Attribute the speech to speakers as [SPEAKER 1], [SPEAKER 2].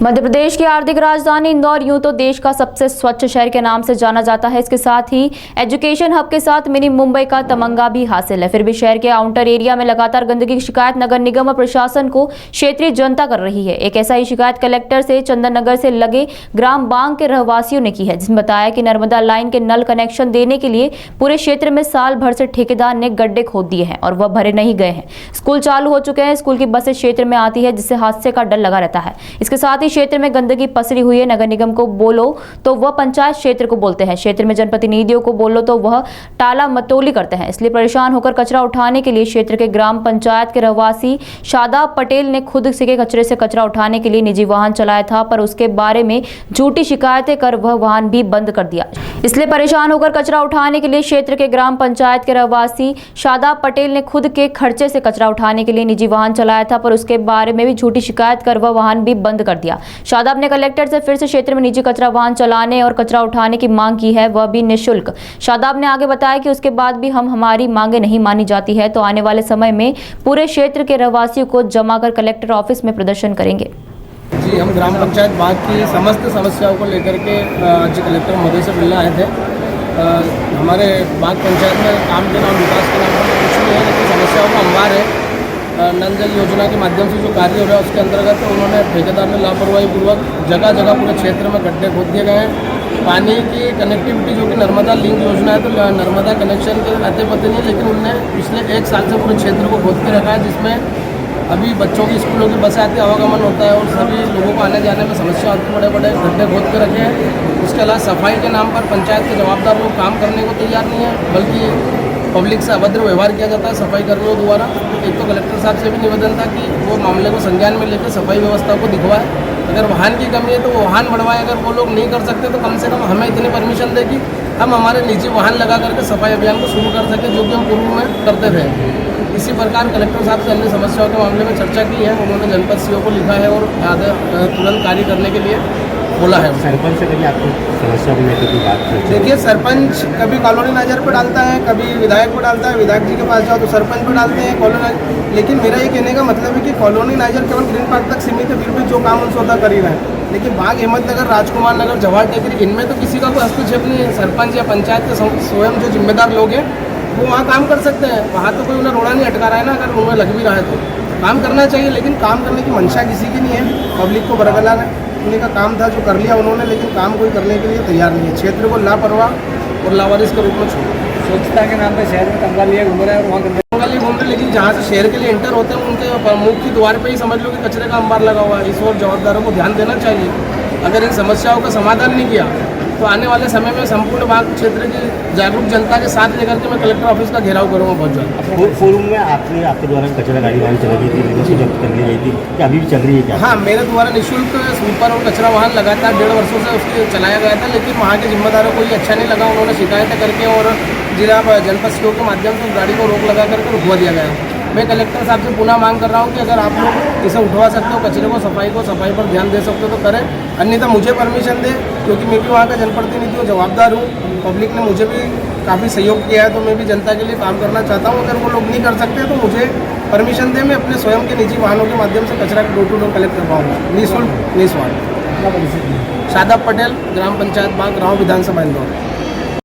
[SPEAKER 1] मध्य प्रदेश की आर्थिक राजधानी इंदौर यूं तो देश का सबसे स्वच्छ शहर के नाम से जाना जाता है। इसके साथ ही एजुकेशन हब के साथ मिनी मुंबई का तमंगा भी हासिल है। फिर भी शहर के आउटर एरिया में लगातार गंदगी की शिकायत नगर निगम और प्रशासन को क्षेत्रीय जनता कर रही है। एक ऐसा ही शिकायत कलेक्टर से चंदन नगर से लगे ग्राम बांग के रहवासियों ने की है, जिसमें बताया कि नर्मदा लाइन के नल कनेक्शन देने के लिए पूरे क्षेत्र में साल भर से ठेकेदार ने गड्ढे खोद दिए हैं और वह भरे नहीं गए हैं। स्कूल चालू हो चुके हैं, स्कूल की बसें क्षेत्र में आती है, जिससे हादसे का डर लगा रहता है। इसके साथ ही क्षेत्र में गंदगी पसरी हुई है। नगर निगम को बोलो तो वह पंचायत क्षेत्र को बोलते हैं, क्षेत्र में जनप्रतिनिधियों को बोलो तो वह टाला मटोली करते हैं। इसलिए परेशान होकर कचरा उठाने के लिए क्षेत्र के ग्राम पंचायत के रहवासी शादाब पटेल ने खुद से कचरे से कचरा उठाने के लिए निजी वाहन चलाया था, पर उसके बारे में झूठी शिकायतें कर वह वाहन भी बंद कर दिया। इसलिए परेशान होकर कचरा उठाने के लिए क्षेत्र के ग्राम पंचायत के रहवासी शादाब पटेल ने खुद के खर्चे से कचरा उठाने के लिए निजी वाहन चलाया था, पर उसके बारे में भी झूठी शिकायत कर वह वाहन भी बंद कर दिया। शादाब ने कलेक्टर से फिर से क्षेत्र में निजी कचरा वाहन चलाने और कचरा उठाने की मांग की है, वह भी निःशुल्क। शादाब ने आगे बताया कि उसके बाद भी हमारी मांगे नहीं मानी जाती है तो आने वाले समय में पूरे क्षेत्र के रहवासियों को जमा कर कलेक्टर ऑफिस में प्रदर्शन करेंगे।
[SPEAKER 2] जी, हम ग्राम पंचायत बाग की समस्त समस्याओं को लेकर के आज कलेक्टर महोदय से मिलने आए थे। हमारे बाग पंचायत में काम के नाम विकास के नाम पर कुछ नहीं है, लेकिन समस्याओं का अंबार है। नल जल योजना के माध्यम से जो कार्य हो रहा है उसके अंतर्गत उन्होंने ठेकेदार ने लापरवाही पूर्वक जगह जगह पूरे क्षेत्र में गड्ढे खोद दिए गए हैं। पानी की कनेक्टिविटी जो कि नर्मदा लिंक योजना है, तो नर्मदा कनेक्शन के अते पते नहीं, लेकिन उनने पिछले 1 साल से पूरे क्षेत्र को खोद के रखा है, जिसमें अभी बच्चों की स्कूलों की बसें आती आवागमन होता है और सभी लोगों को आने जाने में समस्या होती है। बड़े बड़े गड्ढे खोद के रखे हैं। उसके अलावा सफाई के नाम पर पंचायत के जवाबदार लोग काम करने को तैयार नहीं है, बल्कि पब्लिक से अभद्र व्यवहार किया जाता है सफाई कर्मियों द्वारा। एक तो कलेक्टर साहब से भी निवेदन था कि वो मामले को संज्ञान में लेकर सफाई व्यवस्था को दिखवाए। अगर वाहन की कमी है तो वो वाहन बढ़वाए, अगर वो लोग नहीं कर सकते तो कम से कम हमें इतनी परमिशन दे कि हम हमारे निजी वाहन लगा करके सफाई अभियान को शुरू कर सकें, जो कि हम पूर्व में करते थे। इसी प्रकार कलेक्टर साहब से अन्य समस्याओं के मामले में चर्चा की है। उन्होंने जनपद सीओ को लिखा है और तुरंत कार्य करने के लिए बोला है।
[SPEAKER 3] सरपंच से कभी आपको समस्या को लेकर की बात करते हैं?
[SPEAKER 2] देखिए, सरपंच कभी कॉलोनी नजर पर डालता है, कभी विधायक को डालता है, विधायक जी के पास जाओ तो सरपंच पर डालते हैं कॉलोनी। लेकिन मेरा ये कहने का मतलब है कि कॉलोनी नाइजर केवल ग्रीन पार्क तक सीमित है, फिर भी जो काम उनसे होता कर ही रहे हैं। लेकिन बाग हिम्मतनगर, राजकुमार नगर, जवाहर टेकरी, इनमें तो किसी का कोई हस्तक्षेप नहीं है। सरपंच या पंचायत के स्वयं जो जिम्मेदार लोग हैं वो वहाँ काम कर सकते हैं। वहाँ तो कोई उन्हें रोड़ा नहीं अटका रहा है ना, अगर उन्हें लग भी रहा है तो काम करना चाहिए। लेकिन काम करने की मंशा किसी की नहीं है, पब्लिक को बरगलाना है। उन्हीं का काम था जो कर लिया उन्होंने, लेकिन काम कोई करने के लिए तैयार नहीं है। क्षेत्र को लापरवाह और लावारिस के रूप में छोड़ा।
[SPEAKER 4] स्वच्छता के नाम पर शहर में कंगाली घूम रहे हैं और वहाँ
[SPEAKER 2] कंगाली घूम रहे, लेकिन जहाँ से शहर के लिए एंटर होते हैं उनके मुख की द्वार पे ही समझ लो कि कचरे का अंबार लगा हुआ है। इस और जवाबदारों को ध्यान देना चाहिए। अगर इन समस्याओं का समाधान नहीं किया तो आने वाले समय में संपूर्ण बाग क्षेत्र की जागरूक जनता के साथ लेकर के मैं कलेक्टर ऑफिस का घेराव करूँगा बहुत जल्द।
[SPEAKER 3] फोरम में आपके द्वारा कचरा गाड़ी वाहन चलाई गई थी, लेकिन जब्त कर ली गई थी, क्या अभी भी चल रही है क्या?
[SPEAKER 2] हाँ, मेरे द्वारा निःशुल्क स्वीपर और कचरा वाहन लगातार 1.5 वर्षों से उसके चलाया गया था, लेकिन वहाँ के जिम्मेदारों को ये अच्छा नहीं लगा। उन्होंने शिकायतें करके और जिला जनपद सीओ के माध्यम से गाड़ी को रोक लगा करके रुकवा दिया गया। मैं कलेक्टर साहब से पुनः मांग कर रहा हूँ कि अगर आप लोग इसे उठवा सकते हो, कचरे को सफाई पर ध्यान दे सकते हो तो करें, अन्यथा मुझे परमिशन दे, क्योंकि मैं भी वहाँ का जनप्रतिनिधि हूँ, जवाबदार हूँ। पब्लिक ने मुझे भी काफ़ी सहयोग किया है, तो मैं भी जनता के लिए काम करना चाहता हूँ। अगर वो लोग नहीं कर सकते तो मुझे परमिशन दे, मैं अपने स्वयं के निजी वाहनों के माध्यम से कचरा डोर टू डोर कलेक्ट कर पाऊँगा, निःशुल्क, निस्वार्थ। शादाब पटेल, ग्राम पंचायत बाग, राव विधानसभा इंदौर।